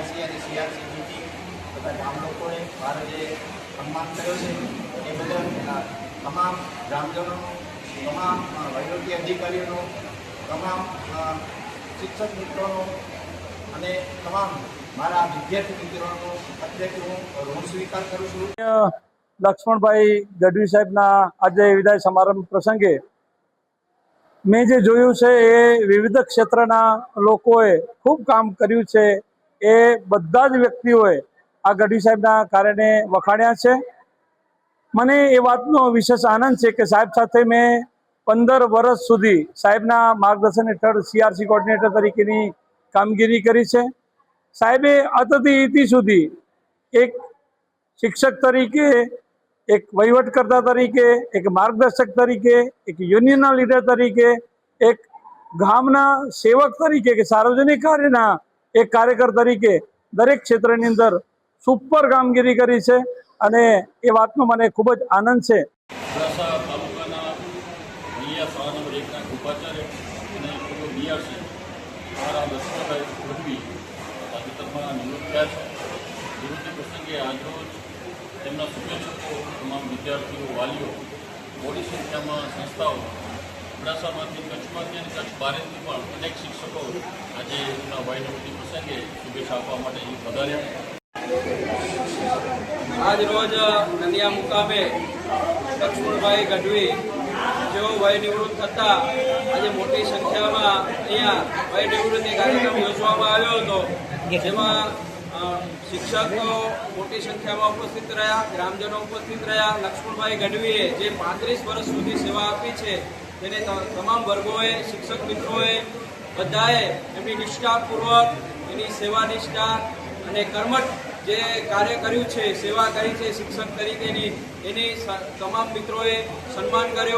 વીઆરસી અને CRC meeting બધા ગામ લોકોએ મારે જે સન્માન કર્યો છે એ બદલ તમામ ગ્રામજનોનો, તમામ વહીવટી અધિકારીઓનો, તમામ શિક્ષક મિત્રોનો અને તમામ મારા વિદ્યાર્થી મિત્રોનો અત્યારે હું ઋણ સ્વીકાર કરું છું. લક્ષ્મણભાઈ ગઢવી સાહેબના આજે વિદાય સમારંભ પ્રસંગે મેં જે જોયું છે એ વિવિધ ક્ષેત્રના લોકોએ ખૂબ કામ કર્યું છે. એ બધા જ વ્યક્તિઓએ આ ગઢવી સાહેબના કાર્યને વખાણ્યા છે. મને એ વાતનો વિશેષ આનંદ છે કે સાહેબ સાથે મેં 15 વર્ષ સુધી સાહેબના માર્ગદર્શન હેઠળ સીઆરસી કોર્ડિનેટર તરીકેની કામગીરી કરી છે. સાહેબે અતથી ઇતિ સુધી એક શિક્ષક તરીકે, એક વહીવટકર્તા તરીકે, એક માર્ગદર્શક તરીકે, એક યુનિયનના લીડર તરીકે, એક ગામના સેવક તરીકે કે સાર્વજનિક કાર્યના એક કાર્યકર તરીકે દરેક ક્ષેત્રની અંદર સુપર કામગીરી કરી છે અને એ વાતનો મને ખૂબ જ આનંદ છે. અબડાસા તાલુકાના અહીંયા શાળા નંબર 1ના ઉપાચાર્ય અને પૂર્વ બીઆરસી મારા લક્ષ્મણભાઈ ગઢવી તાજેતરમાં નિવૃત્ત થયા છે. નિવૃત્તિ પ્રસંગે આજરોજ તેમના શુભેચ્છકો, તમામ વિદ્યાર્થીઓ, વાલીઓ, મોટી સંખ્યામાં સંસ્થાઓ, અબડાસામાંથી, કચ્છમાંથી અને કચ્છ બહારથી પણ અનેક શિક્ષકો આજે એમના વયનિવૃત્તિ પ્રસંગે શુભેચ્છા આપવા માટે અહીં પધાર્યા. આજ રોજ નલિયા મુકામે લક્ષ્મણભાઈ ગઢવી જેઓ વયનિવૃત્ત થતા આજે મોટી સંખ્યામાં અહીંયા વયનિવૃત્તિ કાર્યક્રમ યોજવામાં આવ્યો હતો, જેમાં શિક્ષકો મોટી સંખ્યામાં ઉપસ્થિત રહ્યા, ગ્રામજનો ઉપસ્થિત રહ્યા. લક્ષ્મણભાઈ ગઢવીએ જે 35 વર્ષ સુધી સેવા આપી છે તેને તમામ વર્ગોએ, શિક્ષક મિત્રોએ બધાએ એમની નિષ્ઠાપૂર્વક એની સેવા નિષ્ઠા અને કર્મઠ જે કાર્ય કર્યું છે, સેવા કરી છે શિક્ષક તરીકેની, એની તમામ મિત્રોએ સન્માન કર્યો.